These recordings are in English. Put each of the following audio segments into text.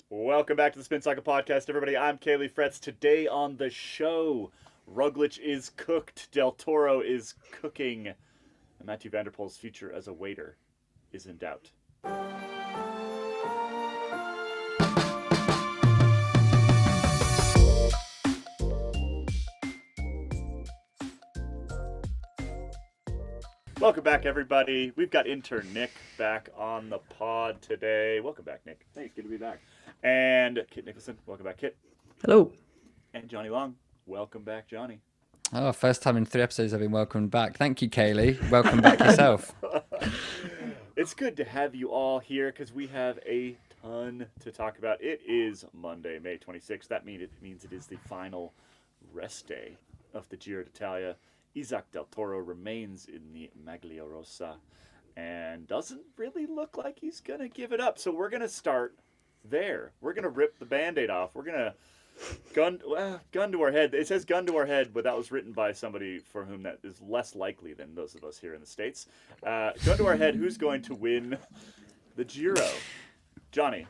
Welcome back to the Spin Cycle Podcast, everybody. I'm Caley Fretz. Today on the show, Roglic is cooked, Del Toro is cooking, and Mathieu van der Poel's future as a waiter is in doubt. Welcome back, everybody. We've got Intern Nick back on the pod today. Welcome back, Nick. Thanks, good to be back. And Kit Nicholson. Welcome back, Kit. Hello. And Jonny Long. Welcome back, Jonny. Oh, first time in 3 episodes I've been welcomed back. Thank you, Caley. Welcome back yourself. It's good to have you all here because we have a ton to talk about. It is Monday, May 26th. That means it is the final rest day of the Giro d'Italia. Isaac Del Toro remains in the Maglia Rosa and doesn't really look like he's going to give it up. So we're going to start there. We're going to rip the Band-Aid off. We're going to gun to our head. It says gun to our head, but that was written by somebody for whom that is less likely than those of us here in the States. Gun to our head, who's going to win the Giro? Jonny.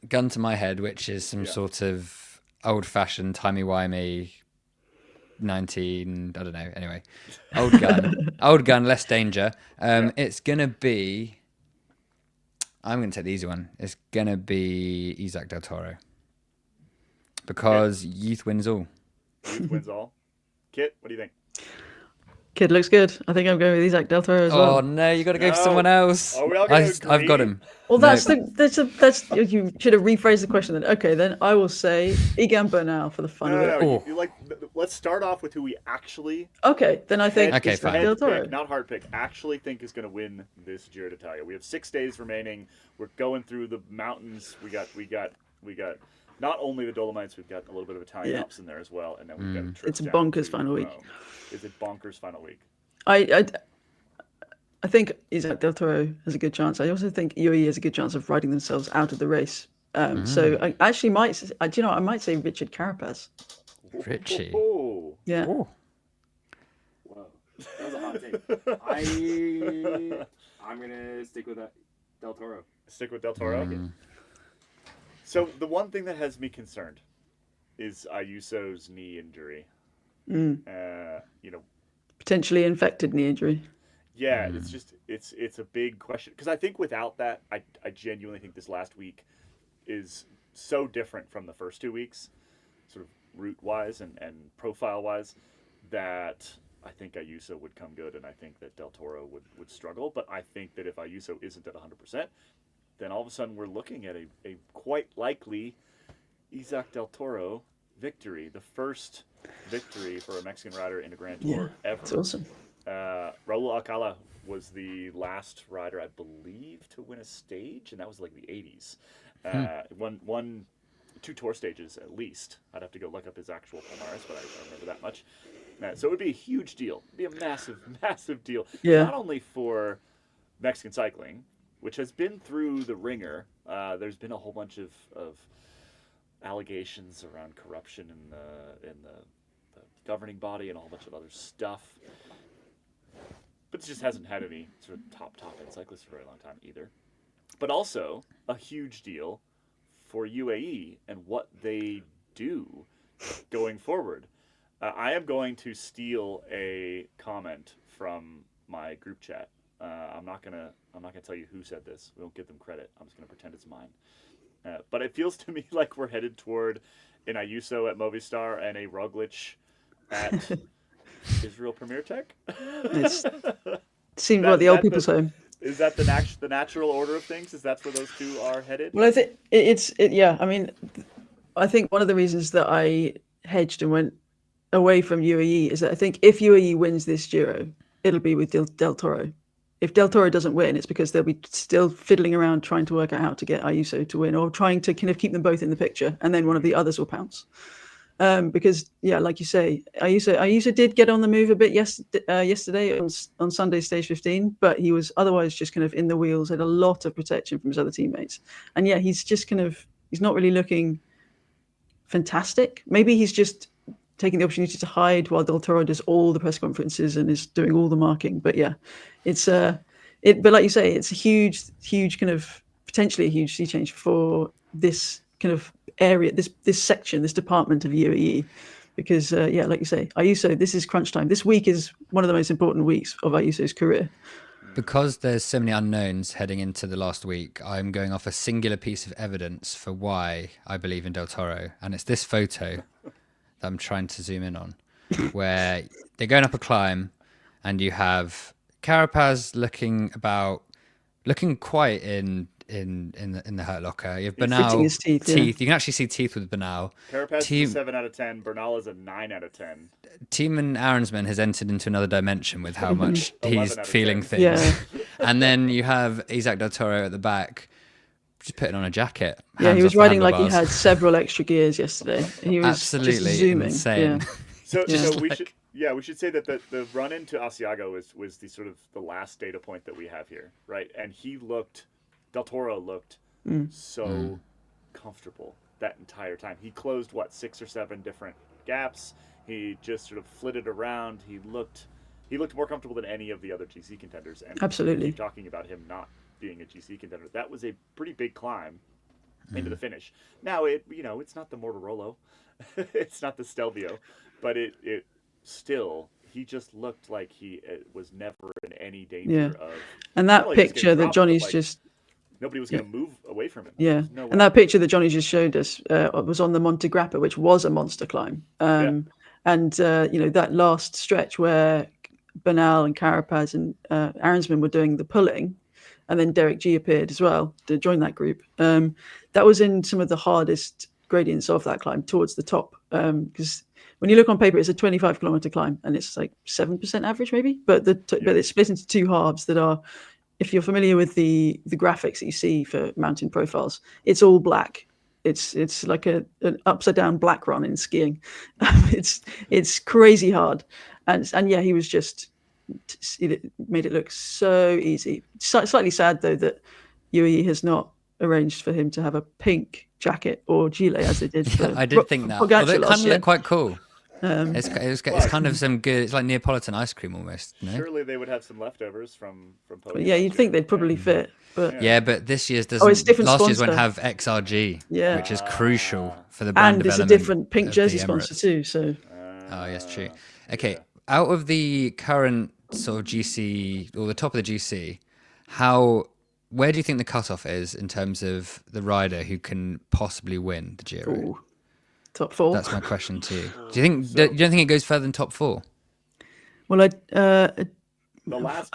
Gun to my head, which is some sort of old-fashioned, timey-wimey, I don't know, anyway. Old gun, less danger. It's going to be, I'm going to take the easy one. It's going to be Isaac Del Toro. Because youth wins all. Youth wins all. Kit, what do you think? Kid looks good. I think I'm going with Isaac Del Toro as well. Oh no, you got to go for someone else. Are we all gonna agree? I've got him. Well, that's you should have rephrased the question then. Okay, then I will say Egan Bernal for the fun of it. No, let's start off with who we actually. Okay, then I think Okay, fine. Del Toro. Pick, not hard pick. Actually, think is going to win this Giro d'Italia. We have 6 days remaining. We're going through the mountains. We got. Not only the Dolomites, we've got a little bit of Italian Alps in there as well, and then we've got a trip It's a down bonkers to final week. Rome. Is it bonkers final week? I think Isaac Del Toro has a good chance. I also think UAE has a good chance of riding themselves out of the race. So I actually might. I might say Richard Carapaz. Richie. Oh, Yeah. Oh. Whoa, that was a hot take. I'm gonna stick with that Del Toro. stick with Del Toro. So the one thing that has me concerned is Ayuso's knee injury. Potentially infected knee injury. Yeah, it's just it's a big question because I think without that, I genuinely think this last week is so different from the first 2 weeks, sort of route wise and profile wise, that I think Ayuso would come good, and I think that Del Toro would struggle. But I think that if Ayuso isn't at 100%, then all of a sudden we're looking at a quite likely Isaac Del Toro victory, the first victory for a Mexican rider in a Grand Tour ever. That's awesome. Raul Alcala was the last rider, I believe, to win a stage, and that was like the 80s. Won 2 tour stages at least. I'd have to go look up his actual palmarès, but I remember that much. So it would be a huge deal. It'd be a massive, massive deal. Yeah. Not only for Mexican cycling, which has been through the ringer. There's been a whole bunch of allegations around corruption in the governing body and a whole bunch of other stuff. But it just hasn't had any sort of top end cyclists for a very long time either. But also a huge deal for UAE and what they do going forward. I am going to steal a comment from my group chat. I'm not gonna tell you who said this. We won't give them credit. I'm just gonna pretend it's mine. But it feels to me like we're headed toward an Auyso at Movistar and a Roglic at Israel Premier Tech. It seems like the old people's home. Is that the natural order of things? Is that where those two are headed? Well, I think yeah. I mean, I think one of the reasons that I hedged and went away from UAE is that I think if UAE wins this Giro, it'll be with Del Toro. If Del Toro doesn't win, it's because they'll be still fiddling around trying to work out how to get Ayuso to win, or trying to kind of keep them both in the picture, and then one of the others will pounce. Because like you say, Auyso did get on the move a bit yesterday on Sunday stage 15, but he was otherwise just kind of in the wheels, had a lot of protection from his other teammates, and he's just he's not really looking fantastic. Maybe he's just taking the opportunity to hide while Del Toro does all the press conferences and is doing all the marking. But but like you say, it's a huge kind of potentially a huge sea change for this kind of area, this section, this department of UAE, because like you say, Ayuso, this is crunch time. This week is one of the most important weeks of Ayuso's career. Because there's so many unknowns heading into the last week, I'm going off a singular piece of evidence for why I believe in Del Toro, and it's this photo that I'm trying to zoom in on, where they're going up a climb, and you have Carapaz looking quite in the hurt locker. You have Bernal Fitting his teeth, yeah. You can actually see teeth with Bernal. Carapaz is a 7 out of 10. Bernal is a 9 out of 10. Tiemann Arensman has entered into another dimension with how much 11 he's out of feeling 10. things. Yeah. And then you have Isaac Del Toro at the back, just putting on a jacket. Yeah, hands he was off the riding like he handlebars. had several extra gears yesterday. He was Absolutely just zooming. insane. Yeah. So Just we should say that the run into Asiago was the sort of the last data point that we have here, right? And Del Toro looked so comfortable that entire time. He closed 6 or 7 different gaps. He just sort of flitted around. He looked more comfortable than any of the other GC contenders. And Absolutely. we keep talking about him not being a GC contender. That was a pretty big climb into the finish. Now it's not the Mortarolo, it's not the Stelvio, but it still, he just looked like he was never in any danger of. And not that only just picture getting that dropped, Johnny's but, just nobody was going to move away from him. Yeah, There's no way. and that picture that Johnny just showed us was on the Monte Grappa, which was a monster climb. And that last stretch where Bernal and Carapaz and Arensman were doing the pulling, and then Derek G appeared as well to join that group. That was in some of the hardest gradients of that climb towards the top, because when you look on paper, it's a 25-kilometer climb, and it's like 7% average maybe, but but it's split into 2 halves that are. If you're familiar with the graphics that you see for mountain profiles, it's all black. It's like an upside down black run in skiing. It's crazy hard, and yeah, he was just made it look so easy. Slightly sad though that UAE has not arranged for him to have a pink jacket or gilet as they did. For I did think that. Pogacar Although it kind last of year. looked quite cool. It's kind of some good. It's like Neapolitan ice cream almost. No? Surely they would have some leftovers from But yeah, you'd think they'd probably fit, but Yeah, but this year's doesn't. it's different last year's sponsor. won't have XRG, Yeah. which is crucial for the brand and it's a development. different pink of jersey the sponsor Emirates. too. So Oh, yes, true. Okay, out of the current sort of GC or the top of the GC, where do you think the cutoff is in terms of the rider who can possibly win the Giro? ooh, top 4. That's my question to you. Do you think? You don't think it goes further than top 4? Well, the last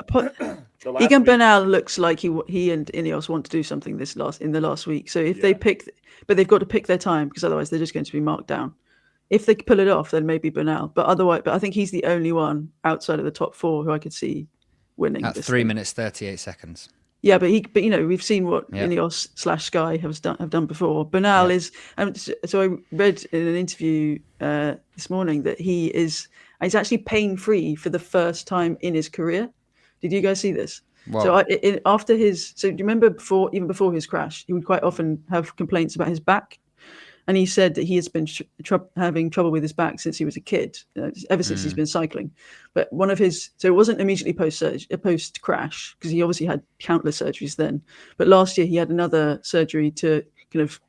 Egan week- Bernal looks like he and Ineos want to do something in the last week. So if they pick, but they've got to pick their time because otherwise they're just going to be marked down. If they pull it off, then maybe Bernal. But I think he's the only one outside of the top 4 who I could see winning. At this 3 thing. minutes 38 seconds. Yeah, but we've seen what Yeah. Ineos/Sky have done before. Bernal is, so I read in an interview this morning that he's actually pain free for the first time in his career. Did you guys see this? Wow. So after do you remember even before his crash, he would quite often have complaints about his back. And he said that he has been having trouble with his back since he was a kid, ever since he's been cycling. But so it wasn't immediately post crash, because he obviously had countless surgeries then. But last year he had another surgery to kind of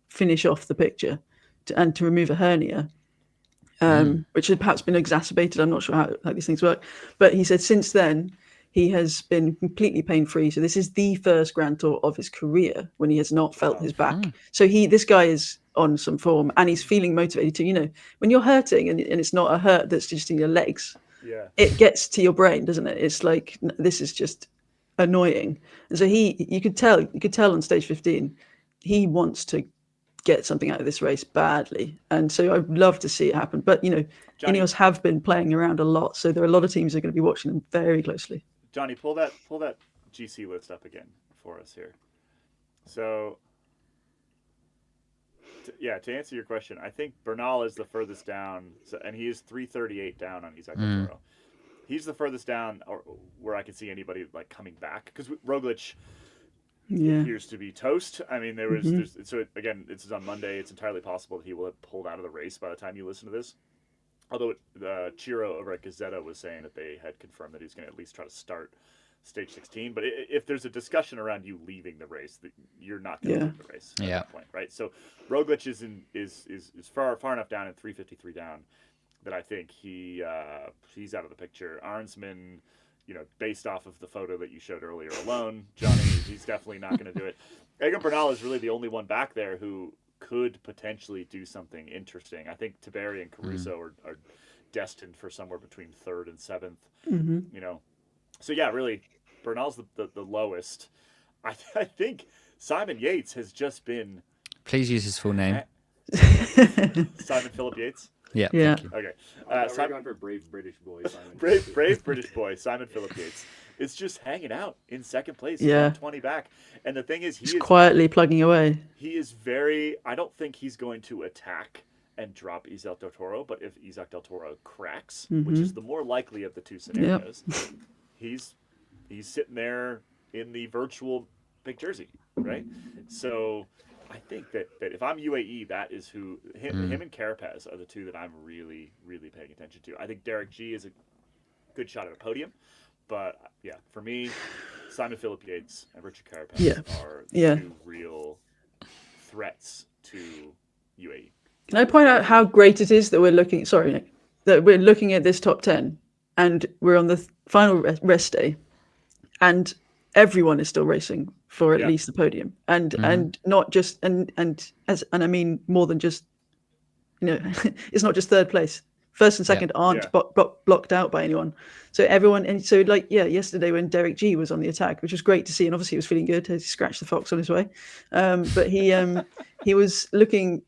finish off the picture and to remove a hernia, which had perhaps been exacerbated. I'm not sure how these things work. But he said since then he has been completely pain-free. So this is the first Grand Tour of his career when he has not felt his back. So this guy is on some form and he's feeling motivated to, when you're hurting and it's not a hurt that's just in your legs, it gets to your brain, doesn't it? It's like, this is just annoying. And so you could tell on stage 15, he wants to get something out of this race badly. And so I'd love to see it happen. But, Johnny, Ineos have been playing around a lot. So there are a lot of teams that are going to be watching them very closely. Johnny, pull that GC list up again for us here. So, to answer your question, I think Bernal is the furthest down, and he is 338 down on Isaac Toro. He's the furthest down, where I can see anybody like coming back, because Roglic appears to be toast. I mean, so again, this is on Monday. It's entirely possible that he will have pulled out of the race by the time you listen to this. Although the Giro over at Gazzetta was saying that they had confirmed that he's going to at least try to start stage 16. But if there's a discussion around you leaving the race, that you're not going to leave the race at that point, right? So Roglic is far enough down in 3:53 down that I think he's out of the picture. Arnsman, based off of the photo that you showed earlier alone, Jonny, he's definitely not going to do it. Egan Bernal is really the only one back there who could potentially do something interesting. I think Tiberi and Caruso are destined for somewhere between 3rd and 7th. So yeah, really, Bernal's the lowest. I think Simon Yates has just been. Please use his full name. Simon Philip Yates. Yeah. Okay. We're going for brave British boy Simon. Brave British boy Simon Philip Yates is just hanging out in second place. Yeah. 20 back. And the thing is, he's quietly plugging away. He is very. I don't think he's going to attack and drop Isaac Del Toro, but if Isaac Del Toro cracks, which is the more likely of the two scenarios, he's sitting there in the virtual big jersey, right? So I think that if I'm UAE, that is who him and Carapaz are the two that I'm really, really paying attention to. I think Derek G is a good shot at a podium, but yeah, for me, Simon Philip Yates and Richard Carapaz are the two real threats to UAE. Can I point out how great it is that we're looking? Sorry, Nick, that we're looking at this top 10, and we're on the final rest day, and everyone is still racing for at least the podium, and not just and I mean more than just, it's not just third place. First and second aren't blocked out by anyone. So everyone, and so yesterday when Derek G was on the attack, which was great to see, and obviously he was feeling good. He scratched the fox on his way, but he was looking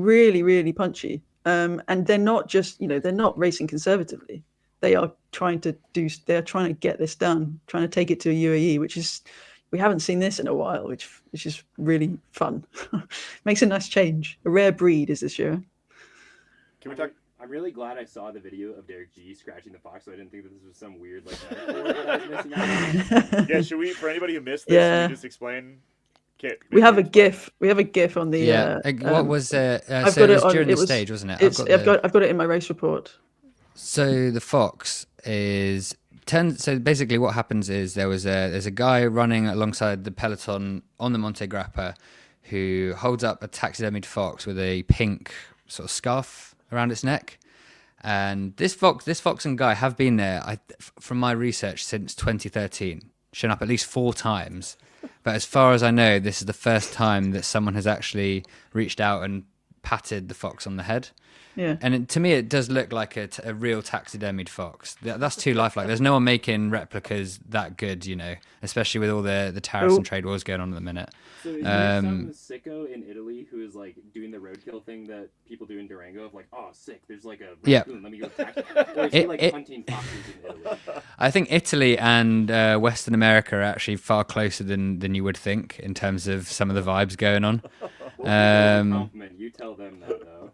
really, really punchy. And they're not just, they're not racing conservatively. They are trying to get this done, trying to take it to a UAE, which is, we haven't seen this in a while, which is really fun. Makes a nice change. A rare breed is this year. Can we talk? I'm really glad I saw the video of Derek G scratching the fox, so I didn't think that this was some weird metaphor that I was missing out on. Yeah, should we, for anybody who missed this, should we just explain? Kit, we have a GIF. We have a GIF on the. What was it? I've So got it was during the stage, wasn't it? I've got it in my race report. So the fox is so basically what happens is there's a guy running alongside the peloton on the Monte Grappa who holds up a taxidermied fox with a pink sort of scarf around its neck. And this fox and guy have been there, from my research, since 2013, shown up at least 4 times. But as far as I know, this is the first time that someone has actually reached out and patted the fox on the head. Yeah. And to me, it does look like a real taxidermied fox. That's too lifelike. There's no one making replicas that good, especially with all the tariffs and trade wars going on at the minute. So is there some sicko in Italy who is like doing the roadkill thing that people do in Durango of like, oh, sick, there's like a raccoon, let me go attack it. Or is he like hunting foxes in Italy? I think Italy and Western America are actually far closer than you would think in terms of some of the vibes going on. Compliment. You tell them that though.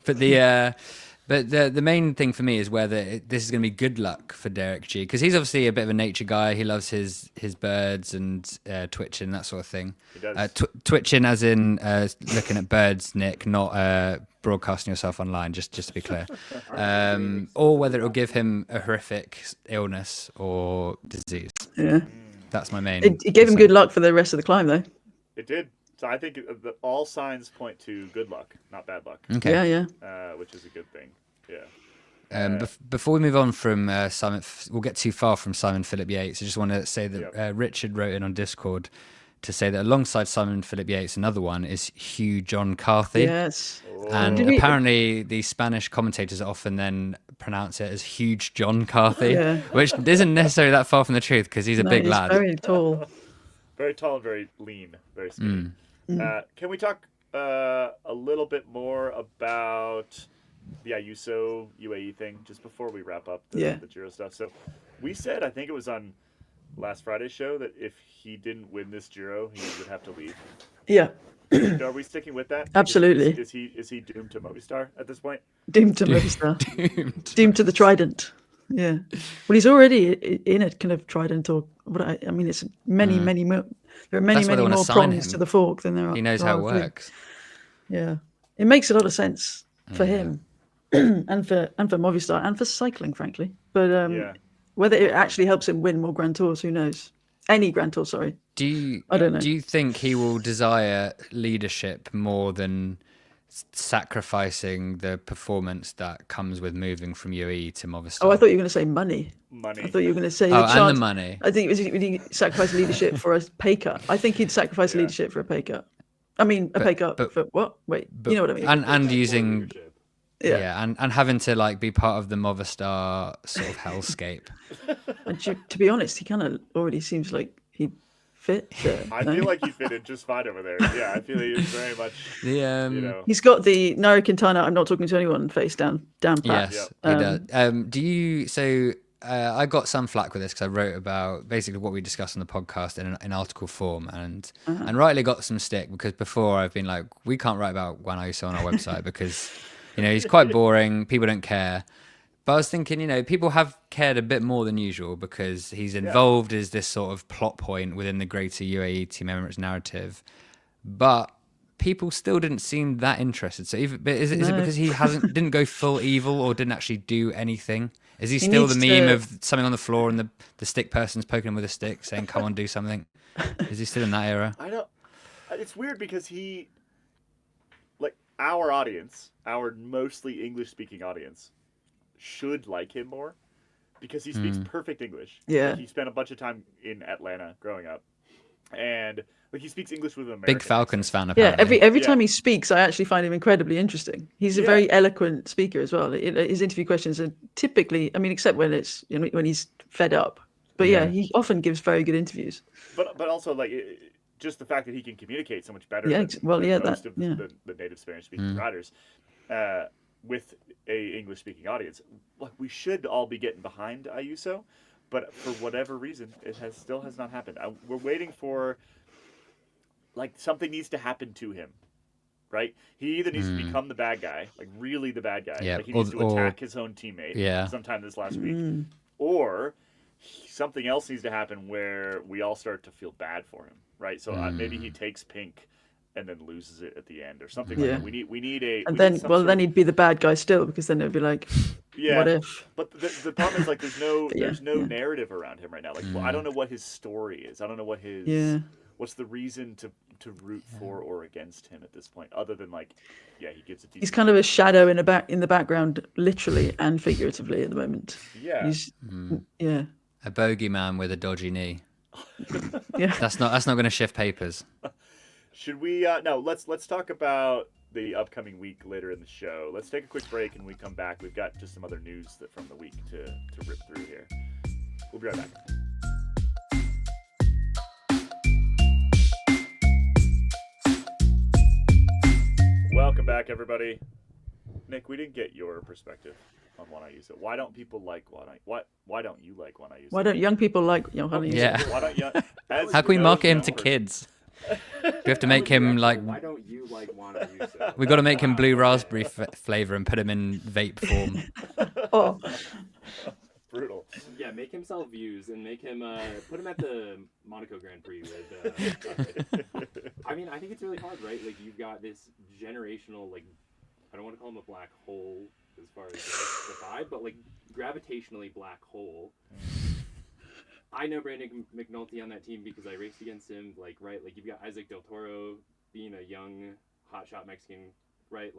But the main thing for me is whether this is going to be good luck for Derek G, because he's obviously a bit of a nature guy. He loves his birds and twitching, that sort of thing. He does. Twitching as in looking at birds, Nick, not broadcasting yourself online, just to be clear. Or whether it will give him a horrific illness or disease. Yeah. That's my main. It gave him good luck for the rest of the climb, though. It did. So I think all signs point to good luck, not bad luck. Okay. Yeah. Which is a good thing. Yeah. Before we move on from Simon, we'll get too far from Simon Philip Yates. I just want to say that Richard wrote in on Discord to say that alongside Simon Philip Yates, another one is Hugh John Carthy. Yes. And apparently the Spanish commentators often then pronounce it as Huge John Carthy, which isn't necessarily that far from the truth because he's a big lad. Very tall. Very tall and very lean, very skinny. Can we talk a little bit more about the Auyso UAE thing just before we wrap up the Giro stuff? So we said, I think it was on last Friday's show, that if he didn't win this Giro, he would have to leave. Yeah. Are we sticking with that? Absolutely. Is he doomed to Movistar at this point? Doomed to Movistar. Doomed to the Trident. Yeah. Well, he's already in a kind of Trident, or what I mean, it's many more. There are many more prongs to the fork than there are. He knows how it works. Yeah, it makes a lot of sense for him, and for Movistar, and for cycling, frankly. But Whether it actually helps him win more Grand Tours, who knows? Any Grand Tour, sorry. I don't know. Do you think he will desire leadership more than sacrificing the performance that comes with moving from UAE to Movistar? Oh, I thought you were going to say money. Money. I thought you were going to say and the money. I think would he sacrifice leadership for a pay cut? I think he'd sacrifice leadership for a pay cut. I mean, a pay cut for what? Wait, you know what I mean? And using, and having to like be part of the Movistar sort of hellscape. And to be honest, he kind of already seems like he'd fit there. I feel like he fit in just fine over there. Yeah, I feel he is very much. He's got the Nairo Quintana "I'm not talking to anyone" face down pat. Yes, he does. Do you? So I got some flack with this because I wrote about basically what we discussed on the podcast in article form, and rightly got some stick because before I've been like, we can't write about Juan Ayuso on our website because he's quite boring. People don't care. But I was thinking, people have cared a bit more than usual because he's involved as this sort of plot point within the greater UAE Team Emirates narrative. But people still didn't seem that interested. So is it because he didn't go full evil or didn't actually do anything? Is he still the meme of something on the floor and the stick person's poking him with a stick saying, come on, do something? Is he still in that era? I don't. It's weird because our audience, our mostly English-speaking audience, should like him more because he speaks perfect English. Yeah. He spent a bunch of time in Atlanta growing up. And he speaks English with an American Big Falcons accent. fan, apparently. Yeah, every time he speaks, I actually find him incredibly interesting. He's a very eloquent speaker as well. His interview questions are typically, except when it's when he's fed up. But he often gives very good interviews. But also just the fact that he can communicate so much better than most of the native Spanish-speaking riders with a English-speaking audience. We should all be getting behind Ayuso, but for whatever reason, it still has not happened. We're waiting for something needs to happen to him, right? He either needs to become the bad guy, really the bad guy, he needs to attack his own teammate sometime this last week, or something else needs to happen where we all start to feel bad for him, right? So maybe he takes pink and then loses it at the end or something like that. We need a... And then he'd be the bad guy still because then it'd be like, what if? But the problem is there's no narrative around him right now. I don't know what his story is. I don't know what his... What's the reason to root for or against him at this point, other than he gives a decent... He's kind of a shadow in the background, literally and figuratively at the moment. Yeah. He's a bogeyman with a dodgy knee. Yeah. That's not going to shift papers. Should we? No. Let's talk about the upcoming week later in the show. Let's take a quick break and we come back. We've got just some other news from the week to rip through here. We'll be right back. Welcome back, everybody. Nick, we didn't get your perspective on Juan Ayuso. Why don't people like Juan Ayuso? Why don't you like Juan Ayuso? Why don't young people like Juan Ayuso? Yeah. Why don't you? How can we market him to kids? We have to make him Why don't you like Juan Ayuso? We got to make him blue raspberry flavor and put him in vape form. Brutal. Yeah, make him sell views and make him put him at the Monaco Grand Prix with. I think it's really hard, right? You've got this generational, I don't want to call him a black hole as far as the vibe, but gravitationally black hole. I know Brandon McNulty on that team because I raced against him. You've got Isaac Del Toro being a young hotshot Mexican, right?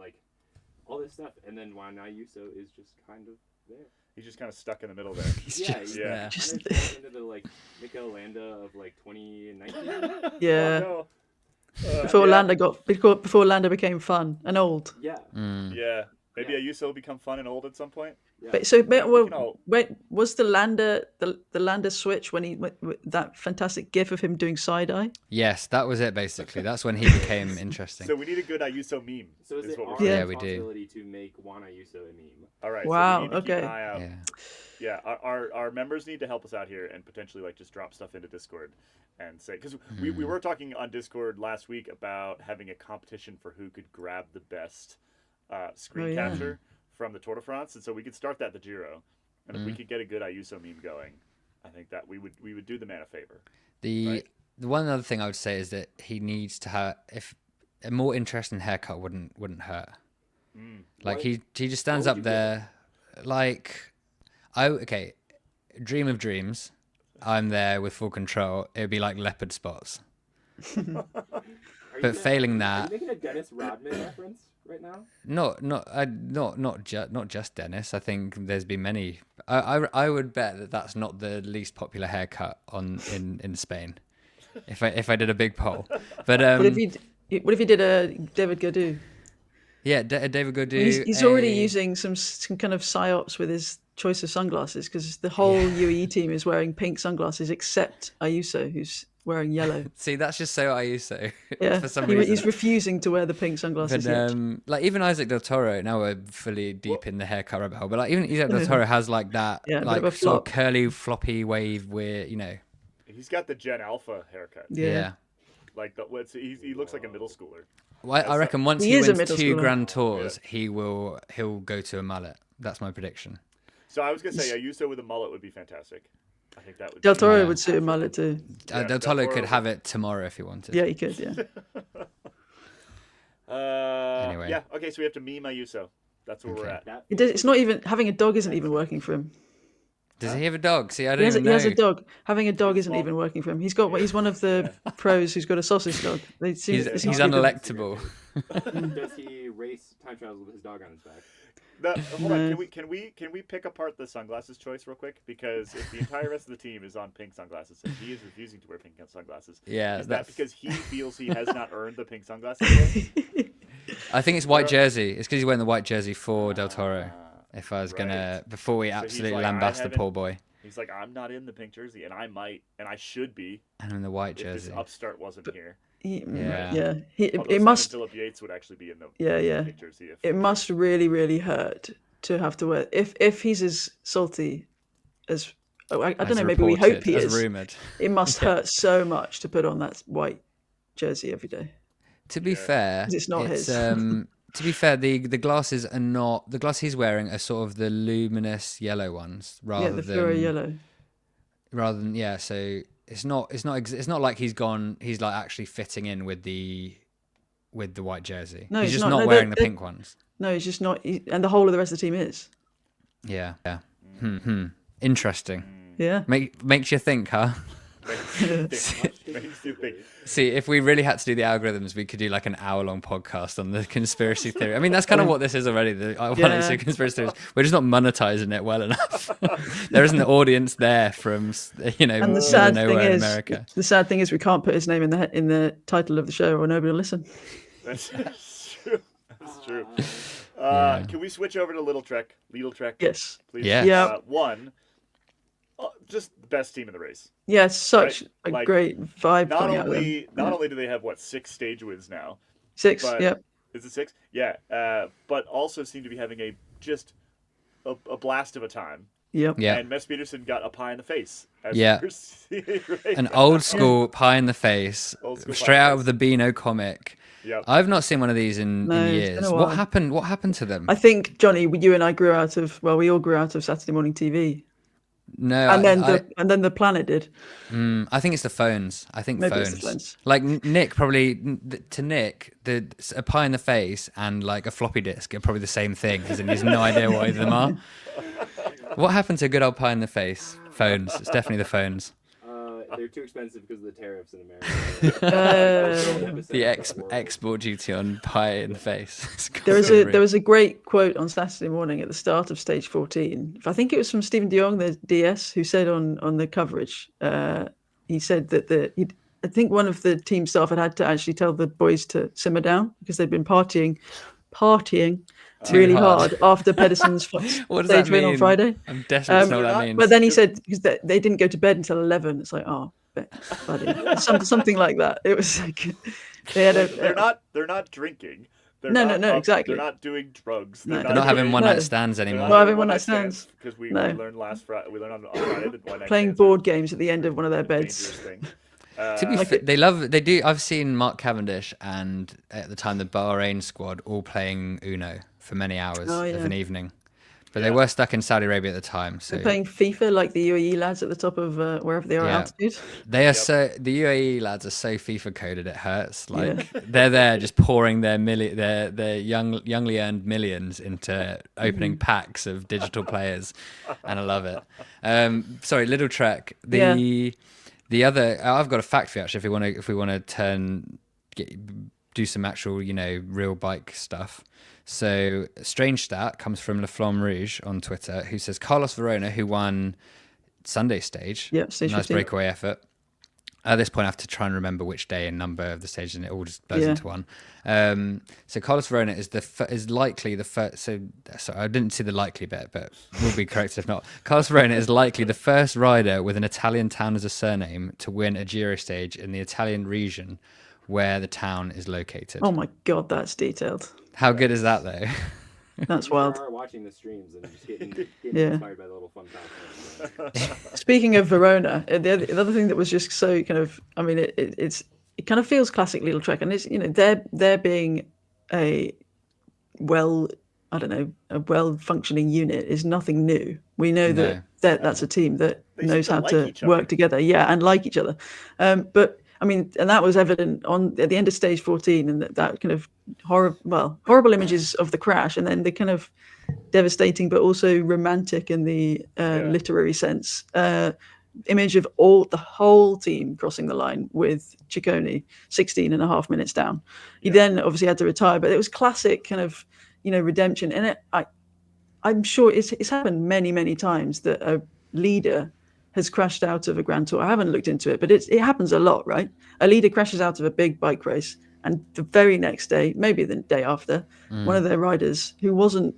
All this stuff, and then Juan Ayuso is just kind of there. He's just kind of stuck in the middle there. He's Just into the Mikel Landa of 2019. Yeah. Oh, Before Landa became fun and old. Yeah. Yeah. Maybe Ayuso will become fun and old at some point. Yeah. Wait, was the Landa switch when that fantastic gif of him doing side eye? Yes, that was it basically. That's when he became interesting. So we need a good Ayuso meme. So is it what our we're Yeah, we do. responsibility to make Juan Ayuso a meme? All right. Wow, So we need to keep okay. an eye out. Yeah. Our members need to help us out here and potentially just drop stuff into Discord and say, because we were talking on Discord last week about having a competition for who could grab the best screen capture from the Tour de France, and so we could start that at the Giro, and if we could get a good Ayuso meme going, I think that we would do the man a favor. The one other thing I would say is that he needs to have a more interesting haircut wouldn't hurt. He just stands up there dream of dreams, I'm there with full control. It would be like leopard spots. But failing that, are you making a Dennis Rodman reference right now? not just Dennis. I think there's been many. I would bet that that's not the least popular haircut in Spain. If I did a big poll, but What if you did a David Gaudu? yeah, David Gaudu. He's already using some kind of psyops with his choice of sunglasses, because the whole UAE team is wearing pink sunglasses except Ayuso, who's wearing yellow. See, that's just so Auyso. Yeah, For some reason. he's refusing to wear the pink sunglasses. But yet. like even Isaac Del Toro, now we're fully deep in the haircut rabbit hole. But like even Isaac Del Toro has like that, Yeah, a bit like of a sort of flop. curly, floppy wave where He's got the Gen Alpha haircut. Yeah. Like he looks like a middle schooler. Well, I reckon once He he is a wins middle 2 schooler. Grand Tours, he'll go to a mullet. That's my prediction. So I was gonna say Ayuso with a mullet would be fantastic. I think that would. Del Toro Yeah. would suit a mullet too. Yeah, Del Del Toro Toro could would- have it tomorrow if he wanted. Yeah, he could. Yeah. Anyway. Yeah. Okay. So we have to meme Ayuso. That's where we're Okay. at. That It's not even having a dog isn't even working for him. Does he have a dog? See, I He don't has, even he has know. a dog. Having a dog isn't Well- even working for him. He's one of the pros who's got a sausage dog. They seem, He's they seem he's to be the- unelectable. Does he race time trials with his dog on his back? Hold on. No. Can we pick apart the sunglasses choice real quick? Because if the entire rest of the team is on pink sunglasses and he is refusing to wear pink sunglasses, Yeah, is that that's. because he feels he has not earned the pink sunglasses yet? I think it's white jersey. It's because he's wearing the white jersey for Del Toro. If I was gonna, right. before we he's absolutely like, I lambast the haven't- poor boy, He's like, I'm not in the pink jersey, and I might, and I should be and in the white if this jersey. upstart wasn't here. Yeah. Yeah. Although It Simon must. Philip Yates would actually be in the Yeah. pink jersey. If, It must really, really hurt to have to wear. If he's as salty as I don't As know. Maybe we hope reported, he as is. rumored. It must hurt so much to put on that white jersey every day. To be fair, 'Cause it's not his. To be fair, the glasses are not the glasses he's wearing are sort of the luminous yellow ones rather Yeah, the than fluoro yellow. rather than yeah. So it's not like he's like actually fitting in with the white jersey. No, he's he's just not. not No, wearing the they're- pink ones. No, he's just not. And the whole of the rest of the team is. Yeah. Interesting. Yeah. Makes you think, huh? makes you think. See, if we really had to do the algorithms, we could do like an hour-long podcast on the conspiracy theory. I mean, that's kind of what this is already. The Yeah. conspiracy theories. We're just not monetizing it well enough. There isn't an audience there from And middle the of sad thing nowhere in is, America. we can't put his name in the title of the show, or nobody will listen. That's true. That's true. Yeah. Can we switch over to Little Trek? Yes. Please. Yes. Yeah. One, just the best team in the race. Yeah, it's such Right, a like, great vibe Not coming out of them. not only do they have 6 stage wins now, 6. but Yep. is it 6? Yeah. But also seem to be having a blast of a time. Yep. Yeah. And Mess Peterson got a pie in the face. As Yeah. we're seeing right An now. old school pie in the face, Old school straight pie in out the of the Beano comic. Yep. I've not seen one of these in No, it's been years. a What while. happened? What happened to them? I think, Johnny, you and I we all grew out of Saturday morning TV. No, And then I, then the planet did. I think it's the phones. I think Maybe it's phones. the phones. Like Nick, probably to Nick, a pie in the face and like a floppy disk are probably the same thing, because he has no idea what either of them are. What happened to a good old pie in the face? Phones. It's definitely the phones. They're too expensive because of the tariffs in America. The export duty on pie in the face. It's There was a great quote on Saturday morning at the start of stage 14. I think it was from Stephen de Jong, the DS, who said on the coverage, he said that I think one of the team staff had to actually tell the boys to simmer down because they'd been partying really hard after Pedersen's What does stage that win on mean? Friday. I'm desperate to know what that not- means. But then he said because they didn't go to bed until 11. It's like, oh, buddy, something like that. It was like they had They're not drinking. They're No, not no, exactly. They're not doing drugs. No. They're not having doing- one No. night stands they're anymore. Not having one-night stands. because we No. learned last Friday. We learned on Friday that one night playing stands board games at the end of one of their are a dangerous beds. thing. To be fair, they do. I've seen Mark Cavendish and at the time the Bahrain squad all playing Uno for many hours Oh, of yeah. an evening. But they were stuck in Saudi Arabia at the time. So They're playing FIFA like the UAE lads at the top of wherever they are Yeah. altitude. they are the UAE lads are so FIFA coded it hurts. Like they're there just pouring their youngly earned millions into opening packs of digital players, and I love it. Sorry, little trek. The other I've got a fact for you actually. If we want to do some actual real bike stuff. So strange stat comes from La Flamme Rouge on Twitter, who says Carlos Verona, who won Sunday stage, stage nice 15. breakaway effort. At this point, I have to try and remember which day and number of the stages, and it all just blurs into one. So Carlos Verona is likely the first. So sorry, I didn't see the likely bit, but we'll be corrected if not. Carlos Verona is likely the first rider with an Italian town as a surname to win a Giro stage in the Italian region where the town is located. Oh my God, that's detailed. How good is that, though? That's You wild. are watching the streams and just getting inspired by the little fun facts. Speaking of Verona, the other thing that was just so kind of, I mean, it kind of feels classic Little Trek, and it's they're being a well functioning unit is nothing new. We know that's a team that knows how to work together, and like each other. But I mean, and that was evident at the end of stage 14, and that kind of horrible images of the crash, and then the kind of devastating but also romantic in the literary sense image of the whole team crossing the line with Ciccone 16 and a half minutes down. He then obviously had to retire, but it was classic kind of redemption. And I'm sure it's happened many times that a leader has crashed out of a Grand Tour. I haven't looked into it, but it happens a lot, right? A leader crashes out of a big bike race, and the very next day, maybe the day after, one of their riders who wasn't,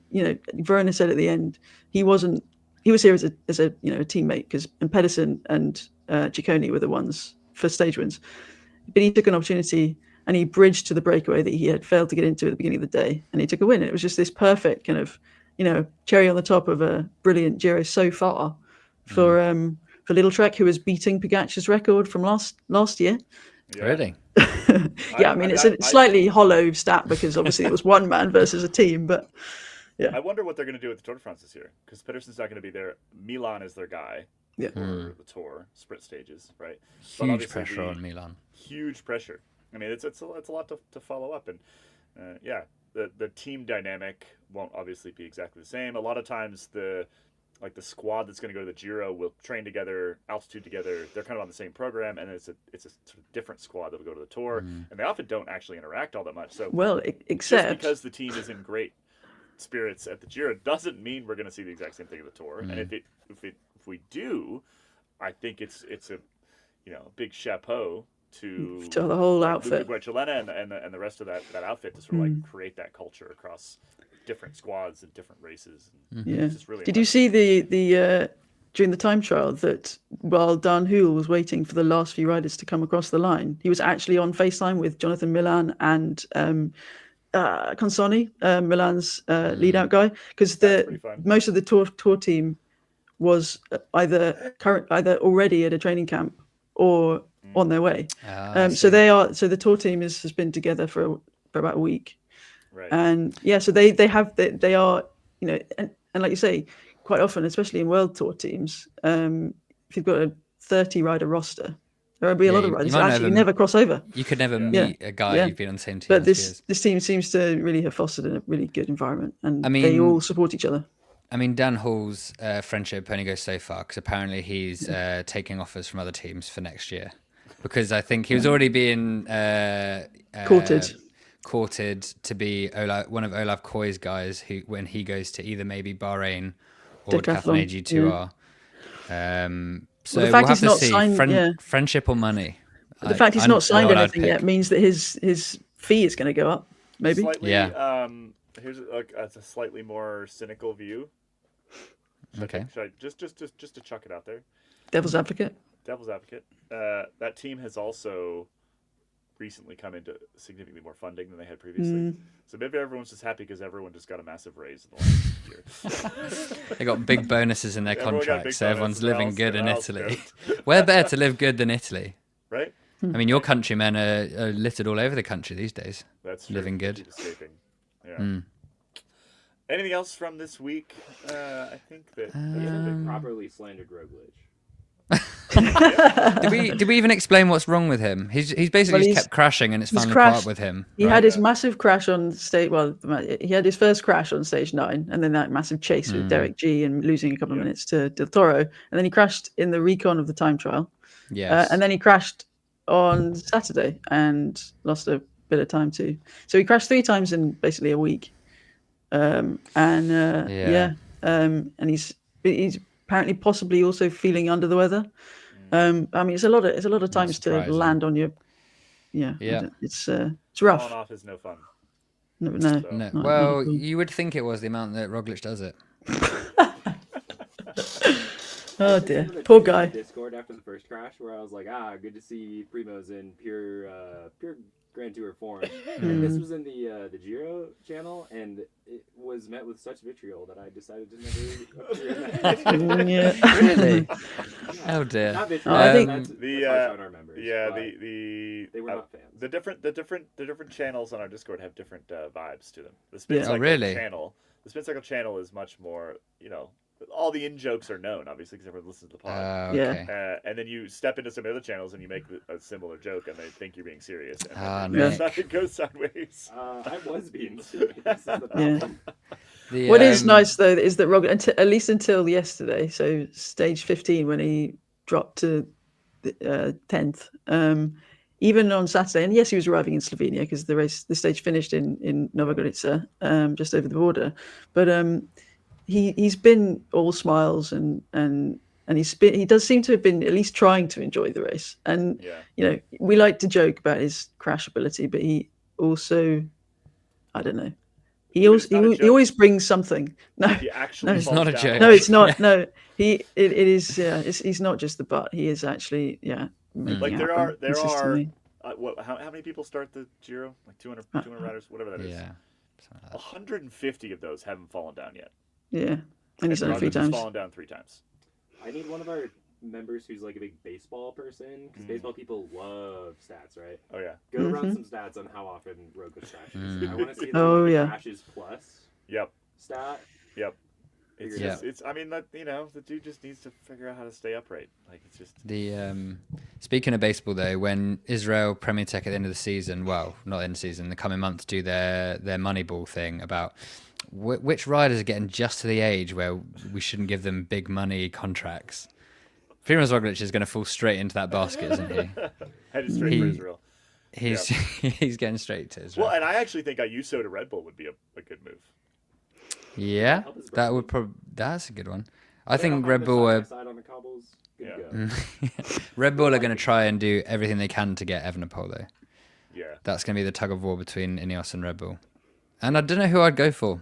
Verona said at the end, he was here as a teammate, and Pedersen and Ciccone were the ones for stage wins. But he took an opportunity and he bridged to the breakaway that he had failed to get into at the beginning of the day, and he took a win. And it was just this perfect kind of, cherry on the top of a brilliant Giro so far for Little Trek, who was beating Pogacar's record from last year. Yeah. Really? I mean, it's a slightly hollow stat because obviously it was one man versus a team, but yeah. I wonder what they're going to do with the Tour de France this year, because Pedersen's not going to be there. Milan is their guy for the Tour sprint stages, right? Huge pressure on Milan. Huge pressure. I mean, it's a lot to follow up, and the team dynamic won't obviously be exactly the same. A lot of times the squad that's going to go to the Giro will train together, altitude together. They're kind of on the same program, and it's a sort of different squad that will go to the Tour, and they often don't actually interact all that much. So except just because the team is in great spirits at the Giro doesn't mean we're going to see the exact same thing at the Tour. And if we do, I think it's a big chapeau to the whole outfit, Chilena and the rest of that outfit to sort of create that culture across different squads and different races. Really Did you see the during the time trial that while Dan Houle was waiting for the last few riders to come across the line, he was actually on FaceTime with Jonathan Milan and Consoni, Milan's lead out guy, because most of the tour team was either already at a training camp or on their way. So the tour team has been together for about a week. Right. And so they are, and like you say, quite often, especially in world tour teams, if you've got a 30 rider roster, there will be a lot of riders that actually never cross over. You could never meet a guy who'd been on the same team. But this team seems to really have fostered a really good environment, and they all support each other. I mean, Dan Hall's friendship only goes so far, because apparently he's taking offers from other teams for next year, because I think he was already being courted to be one of Olav Koi's guys when he goes to either maybe Bahrain or Decathlon AG2R. So the fact we'll have he's to not see signed, friendship or money. But the fact he's not signed anything yet means that his fee is going to go up. Maybe. Slightly, here's a slightly more cynical view. Should I just to chuck it out there? Devil's advocate. That team has also recently come into significantly more funding than they had previously. So maybe everyone's just happy because everyone just got a massive raise in the last year. They got big bonuses in their contracts, so everyone's living good in Italy. Where better to live good than Italy? Right? I mean, your countrymen are littered all over the country these days. That's true. Living good. Keep escaping. Yeah. Anything else from this week? I think that. He hasn't properly slandered Roglic. Did we even explain what's wrong with him? He's basically just kept crashing, and it's finally caught up with him. He right? had his massive crash on stage. Well, he had his first crash on stage 9, and then that massive chase with Derek G and losing a couple of minutes to Del Toro, and then he crashed in the recon of the time trial. Yes. And then he crashed on Saturday and lost a bit of time too. So he crashed 3 times in basically a week. And he's apparently possibly also feeling under the weather. I mean, it's a lot of times to land on your. Yeah. It's rough. Falling off is no fun. No. Well, you would think it was the amount that Roglic does it. Oh dear, poor guy. Discord after the first crash, where I was like, good to see Primoz in pure Grand Tour form. And this was in the Giro channel, and it was met with such vitriol that I decided to never appear in that. Yeah. Really? Oh dear. Not vitriol. I think that's the our members. they were not fans. The different channels on our Discord have different vibes to them. The Spin Cycle channel. The Spin Cycle channel is much more, all the in jokes are known, obviously, because everyone listens to the pod. Okay. And then you step into some other channels and you make a similar joke, and they think you're being serious. And it goes sideways. I was being serious. This is the problem. What is nice though is that Roglic, at least until yesterday, so stage 15 when he dropped to 10th, even on Saturday, and yes, he was arriving in Slovenia because the stage finished in Nova Gorica, just over the border, but he's been all smiles and he does seem to have been at least trying to enjoy the race. And we like to joke about his crash ability, but he also, I don't know, he always brings something. No, it's not a joke. No, it's not. No, it is. He's not just the butt. He is actually Like there are how many people start the Giro? Like 200 riders, whatever that is. Yeah. 150 of those haven't fallen down yet. Yeah, and he's done it 3 times. Fallen down 3 times. I need one of our members who's like a big baseball person, because baseball people love stats, right? Oh yeah. Go run some stats on how often Roglic crashes. I want to see the crashes plus. Yep. Stat. Yep. It's I mean that the dude just needs to figure out how to stay upright. Like it's just the speaking of baseball though, when Israel Premier Tech at the end of the season, well, not end of the season, the coming months do their Moneyball thing about which riders are getting just to the age where we shouldn't give them big money contracts. Primoz Roglic is going to fall straight into that basket, isn't he? Headed straight for Israel. He's getting straight to Israel. Well, and I actually think Auyso to Red Bull would be a good move. Yeah, that's a good one. I think Red Bull on the cobbles. Red Bull are going to try and do everything they can to get Evenepoel though. Yeah. That's going to be the tug of war between Ineos and Red Bull. And I don't know who I'd go for.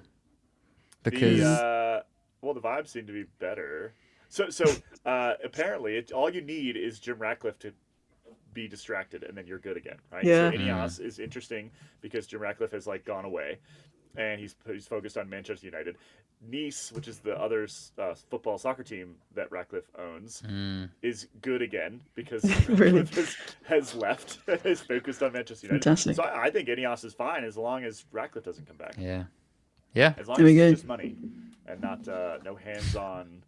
Because the vibes seem to be better. So apparently all you need is Jim Ratcliffe to be distracted and then you're good again, right? Yeah. So Ineos is interesting because Jim Ratcliffe has gone away. And he's focused on Manchester United. Nice, which is the other football soccer team that Ratcliffe owns, is good again because Ratcliffe has left. Is focused on Manchester United. Fantastic. So I think Ineos is fine as long as Ratcliffe doesn't come back. Yeah. As long as it's just money and not no hands-on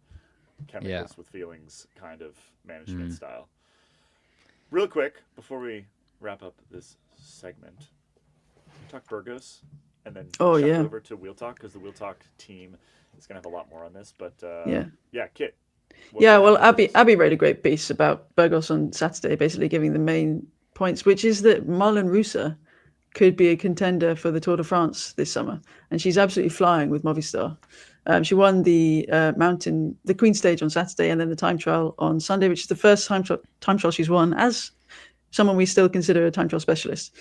chemicals with feelings kind of management style. Real quick before we wrap up this segment, we talk Burgos. And then over to Wheel Talk because the Wheel Talk team is going to have a lot more on this. But Kit. Well, Abby wrote a great piece about Burgos on Saturday, basically giving the main points, which is that Marlon Russa could be a contender for the Tour de France this summer, and she's absolutely flying with Movistar. She won the the Queen Stage on Saturday, and then the time trial on Sunday, which is the first time trial she's won as someone we still consider a time trial specialist.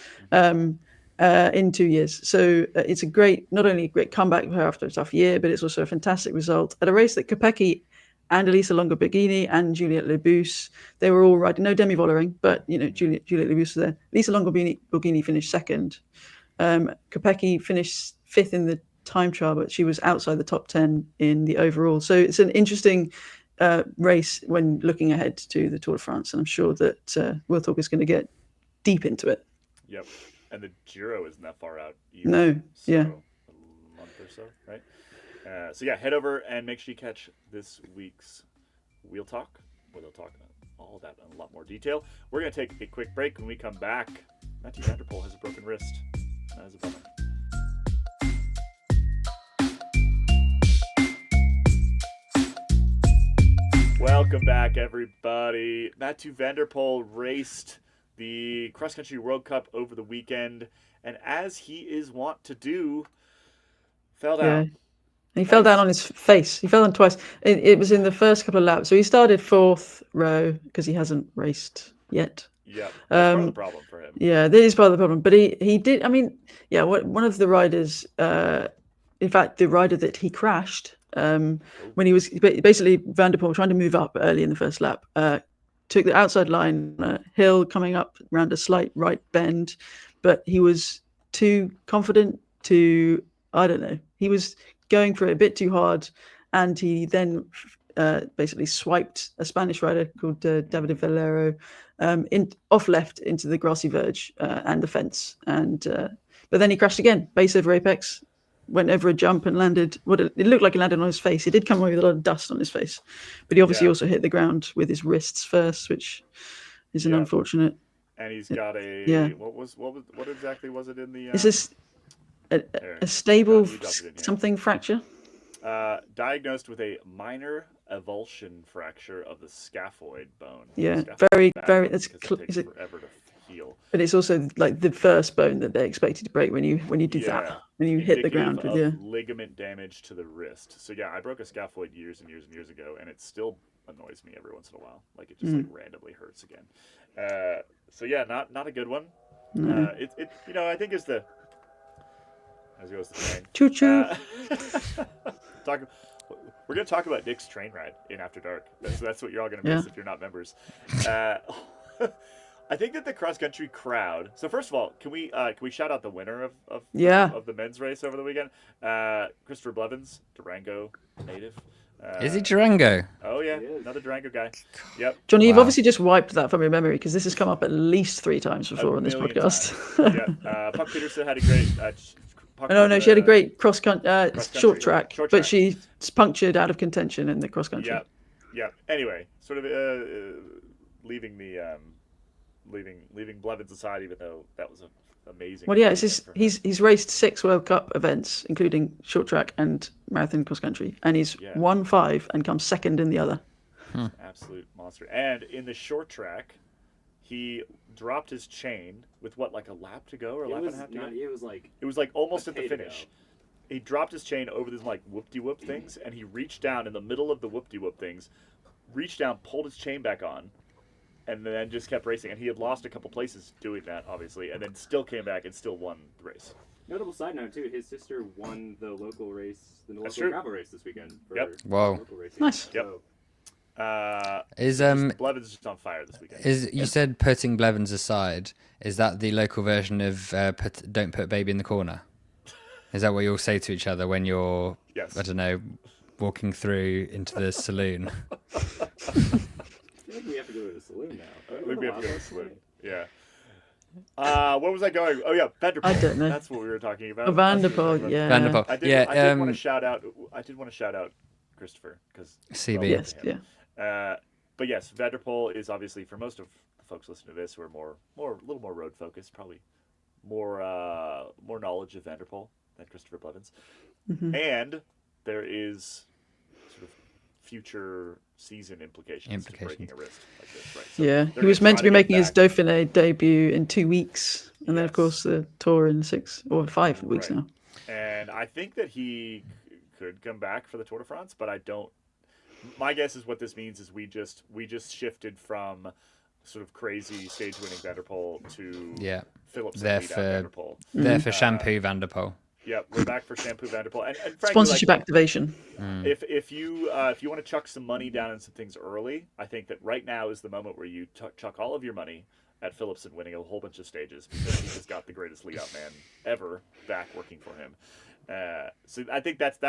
In 2 years. So it's not only a great comeback for her after a tough year, but it's also a fantastic result at a race that Kopecky and Elisa Longo-Borghini and Juliette Lebus, they were all riding, no Demi Vollering, but Juliette Lebus was there. Elisa Longo-Borghini finished second. Kopecky finished 5th in the time trial, but she was outside the top 10 in the overall. So it's an interesting race when looking ahead to the Tour de France, and I'm sure that Wheel Talk is going to get deep into it. Yep. And the Giro isn't that far out either. No, so month or so, right? So yeah, head over and make sure you catch this week's Wheel Talk, where they'll talk all of that in a lot more detail. We're going to take a quick break. When we come back, Matthew van der Poel has a broken wrist. That is a bummer. Welcome back, everybody. Matthew van der Poel raced the Cross Country World Cup over the weekend, and as he is wont to do, fell down. He fell down on his face. He fell down twice. It was in the first couple of laps. So he started 4th row because he hasn't raced yet. Yeah, that's part of the problem for him. Yeah, that is part of the problem. But he did. I mean, yeah, one of the riders, in fact, the rider that he crashed when he was basically Van der Poel trying to move up early in the first lap, took the outside line hill coming up around a slight right bend, but he was too confident to, I don't know, he was going for it a bit too hard, and he then basically swiped a Spanish rider called David Valero off left into the grassy verge and the fence, and but then he crashed again, base over apex, went over a jump and landed what it looked like he landed on his face. He did come away with a lot of dust on his face, but he obviously also hit the ground with his wrists first, which is an unfortunate. And he's got a what exactly was it in the? Is this a stable something fracture? Diagnosed with a minor avulsion fracture of the scaphoid bone. Yeah, Scaphoid very. It takes forever to heal. But it's also like the first bone that they're expected to break when you do that, when you hit the ground with your ligament damage to the wrist. So yeah, I broke a scaphoid years and years and years ago, and it still annoys me every once in a while. Like it just like randomly hurts again. So yeah, not a good one. It I think is the as goes the train. Choo choo. We're going to talk about Nick's train ride in After Dark. That's what you're all going to miss if you're not members. I think that the cross country crowd. So first of all, can we shout out the winner of the men's race over the weekend? Christopher Blevins, Durango native. Is he Durango? Oh yeah, another Durango guy. Yep. Jonny, you've obviously just wiped that from your memory because this has come up at least 3 times before on this podcast. Yeah. Puck Pedersen had a great. No, she had a great cross country, short track, but she punctured out of contention in the cross country. Yeah. Anyway, sort of leaving Blevins aside, even though that was amazing. Well, yeah, he's raced 6 World Cup events, including short track and marathon cross country, and he's won 5 and come second in the other. Absolute monster. And in the short track, he dropped his chain with like a lap to go or a lap and a half to go. It was like almost at the finish. He dropped his chain over these like whoop-de-whoop things, and he reached down in the middle of the whoop-de-whoop things, reached down, pulled his chain back on, and then just kept racing. And he had lost a couple places doing that, obviously, and then still came back and still won the race. Notable side note too: his sister won the local gravel race this weekend. Wow. Local racing. Nice. Yep. Is Blevins just on fire this weekend. You said putting Blevins aside? Is that the local version of "Don't put baby in the corner"? Is that what you all say to each other when you're, I don't know, walking through into the saloon? I feel like we have to go to the saloon now. I think we have to go to the saloon. Yeah. Where was I going? Oh yeah, Van der Poel. I don't know. That's what we were talking about. Van der Poel, yeah. Van der Poel. I did want to shout out Christopher because CB. Yes, yeah. But yes, Van der Poel is obviously, for most of the folks listening to this who are a little more road focused, probably more knowledge of Van der Poel than Christopher Blevins. And there is sort of future season implications to breaking a wrist like this, right? So he was meant to be making his Dauphiné debut in 2 weeks, and then of course the Tour in 6 or 5 weeks now. And I think that he could come back for the Tour de France, but I don't. My guess is what this means is we just shifted from sort of crazy stage winning Van der Poel to Phillips there for shampoo Van der Poel. Yeah, we're back for shampoo Van der Poel. And frankly, sponsorship activation. If you want to chuck some money down on some things early, I think that right now is the moment where you chuck all of your money at Philipsen winning a whole bunch of stages because he just got the greatest lead out man ever back working for him. So I think that's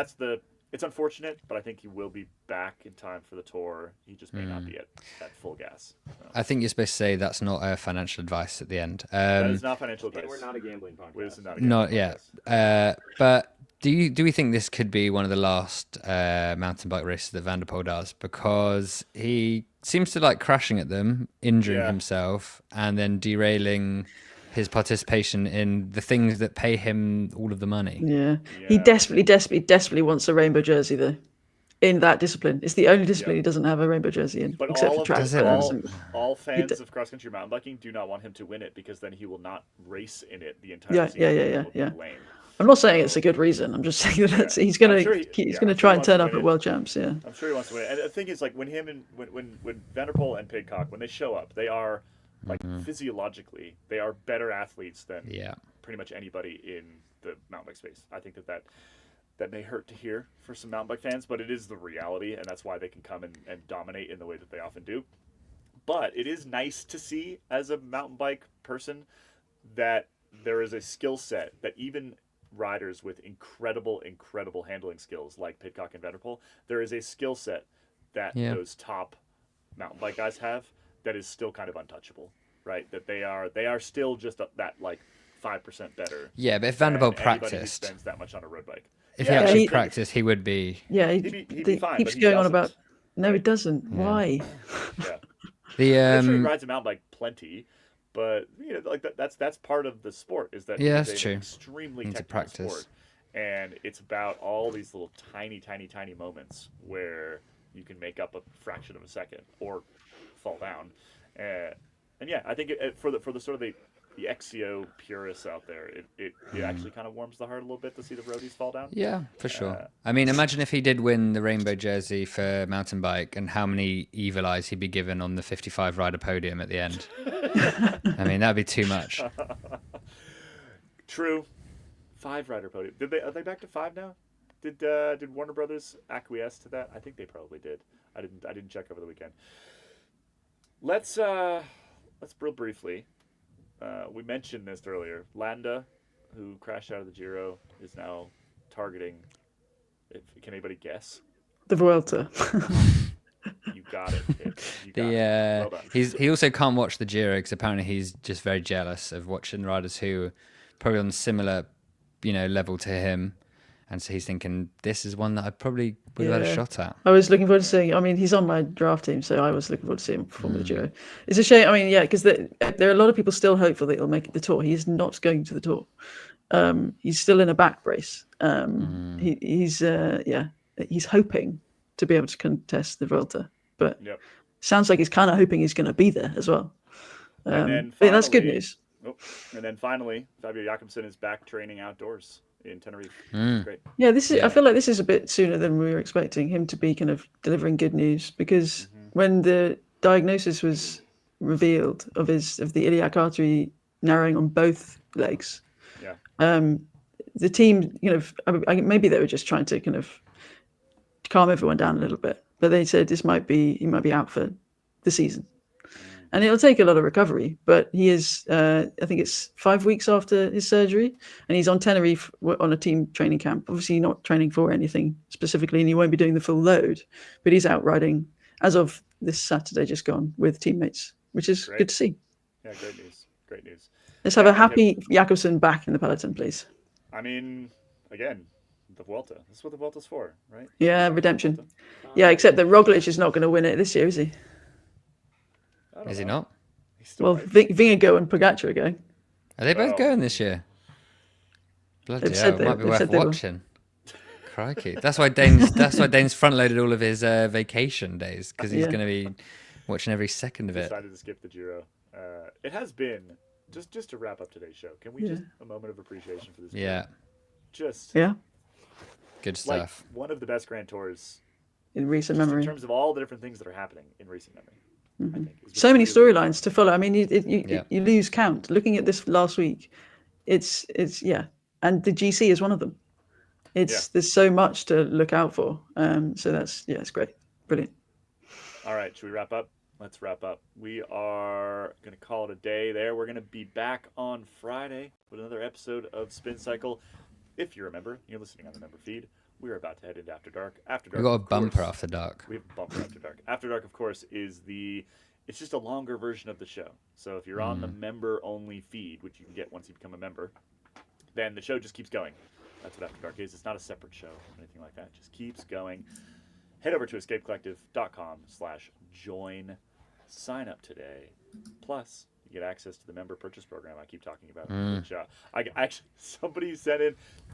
it's unfortunate, but I think he will be back in time for the Tour. He just may not be at full gas. So. I think you're supposed to say that's not financial advice at the end. That is not financial advice. And we're not a gambling podcast. Not yet. But Do we think this could be one of the last mountain bike races that Van der Poel does? Because he seems to like crashing at them, injuring himself, and then derailing his participation in the things that pay him all of the money. Yeah. He desperately wants a rainbow jersey, though, in that discipline. It's the only discipline he doesn't have a rainbow jersey in, But except all for of track. all fans of cross-country mountain biking do not want him to win it, because then he will not race in it the entire season. It will be lame. I'm not saying it's a good reason. I'm just saying that he's gonna try and turn up at World Champs. Yeah, I'm sure he wants to win it. And the thing is, like, when Van der Poel and Pidcock, when they show up, they are like physiologically they are better athletes than pretty much anybody in the mountain bike space. I think that may hurt to hear for some mountain bike fans, but it is the reality, and that's why they can come and dominate in the way that they often do. But it is nice to see, as a mountain bike person, that there is a skill set that even riders with incredible handling skills like Pidcock and Van der Poel, there is a skill set that those top mountain bike guys have that is still kind of untouchable, right? That they are still just that like 5% better. Yeah, but if Van der Poel practiced, who spends that much on a road bike, if he actually practiced, he would be. Yeah, he'd be fine. Keeps going on about. No, it doesn't. Yeah. Why? I'm sure he rides a mountain bike plenty. But like that's part of the sport, is that that's true. Extremely technical sport, and it's about all these little tiny moments where you can make up a fraction of a second or fall down, and I think for the sort of the XCO purists out there, it actually kind of warms the heart a little bit to see the roadies fall down. Yeah, for sure. I mean, imagine if he did win the rainbow jersey for mountain bike, and how many evil eyes he'd be given on the 55 rider podium at the end. I mean, that'd be too much. True. 5 rider podium. Are they back to 5 now? Did Warner Brothers acquiesce to that? I think they probably did. I didn't check over the weekend. Let's real briefly. We mentioned this earlier. Landa, who crashed out of the Giro, is now targeting. Can anybody guess? The Vuelta. You got it. Well done. He also can't watch the Giro because apparently he's just very jealous of watching riders who are probably on similar, level to him, and so he's thinking this is one that I probably would have had a shot at. I was looking forward to seeing. I mean, he's on my draft team, so I was looking forward to seeing him perform the Giro. It's a shame. I mean, because there are a lot of people still hopeful that he'll make the Tour. He is not going to the Tour. He's still in a back brace. He's hoping to be able to contest the Vuelta, but sounds like he's kind of hoping he's going to be there as well. Finally, that's good news. And then finally, Fabio Jakobsen is back training outdoors in Tenerife. Great. Yeah, I feel like this is a bit sooner than we were expecting him to be kind of delivering good news, because when the diagnosis was revealed of the iliac artery narrowing on both legs, the team, maybe they were just trying to kind of calm everyone down a little bit, but they said he might be out for the season. And it'll take a lot of recovery, but he is, I think it's 5 weeks after his surgery, and he's on Tenerife on a team training camp. Obviously not training for anything specifically, and he won't be doing the full load, but he's out riding as of this Saturday just gone with teammates, which is good to see. Yeah, great news. Let's have a happy Jakobsen back in the peloton, please. I mean, again, the Vuelta. This is what the Vuelta's for, right? Yeah, redemption. Yeah, except that Roglic is not going to win it this year, is he? Is he not? Well, Vingegaard and Pogacar are going. Are they both going this year? Bloody hell, it might be worth watching. Crikey. That's why Dane's front-loaded all of his vacation days, because he's going to be watching every second of it. Decided to skip the Giro. It has been, just to wrap up today's show, can we just a moment of appreciation for this? Yeah. Good stuff. Like one of the best Grand Tours in recent memory. In terms of all the different things that are happening in recent memory. Mm-hmm. So many storylines to follow. I mean, you lose count. Looking at this last week, it's and the GC is one of them. There's so much to look out for. So it's great, brilliant. All right, should we wrap up? Let's wrap up. We are going to call it a day there. We're going to be back on Friday with another episode of Spin Cycle. If you remember, you're listening on the member feed. We're about to head into After Dark. After Dark. We've got a bumper After Dark. We have a bumper After Dark. After Dark, of course, it's just a longer version of the show. So if you're on the member-only feed, which you can get once you become a member, then the show just keeps going. That's what After Dark is. It's not a separate show or anything like that. It just keeps going. Head over to escapecollective.com/join. Sign up today. Plus, you get access to the member purchase program I keep talking about. Which, I actually,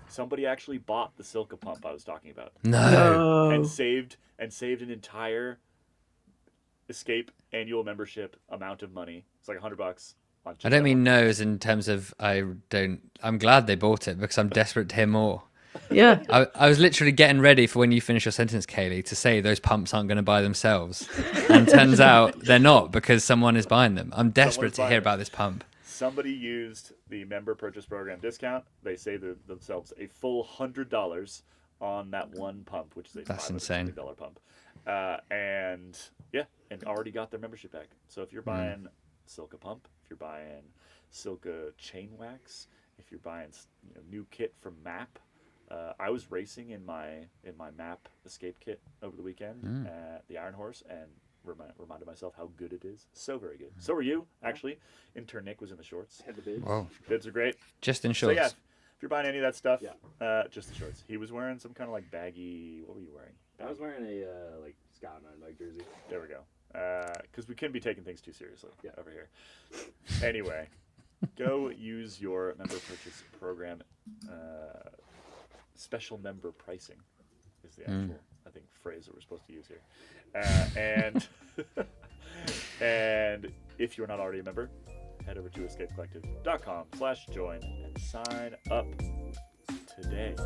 somebody actually bought the Silka pump I was talking about. No. And saved an entire Escape annual membership amount of money. It's like $100. I don't mean no as in terms of I'm glad they bought it because I'm desperate to hear more. Yeah. I was literally getting ready for when you finish your sentence, Caley, to say those pumps aren't going to buy themselves. And turns out they're not because someone is buying them. I'm desperate to hear about this pump. Somebody used the member purchase program discount. They saved themselves a full $100 on that one pump, which is a $500 pump. And already got their membership back. So if you're buying Silka pump, if you're buying Silka chain wax, if you're buying new kit from MAP, I was racing in my MAP Escape kit over the weekend at the Iron Horse and reminded myself how good it is. So very good. So were you, actually. Intern Nick was in the shorts. Had the bids. Whoa. Bids are great. Just in So shorts. yeah, if you're buying any of that stuff, just the shorts. He was wearing some kind of like baggy. What were you wearing? I was wearing a Scott mountain bike jersey. There we go. Because we couldn't be taking things too seriously over here. Anyway, go use your member purchase program. Special member pricing is the actual, I think, phrase that we're supposed to use here. And if you're not already a member, head over to escapecollective.com/join and sign up today.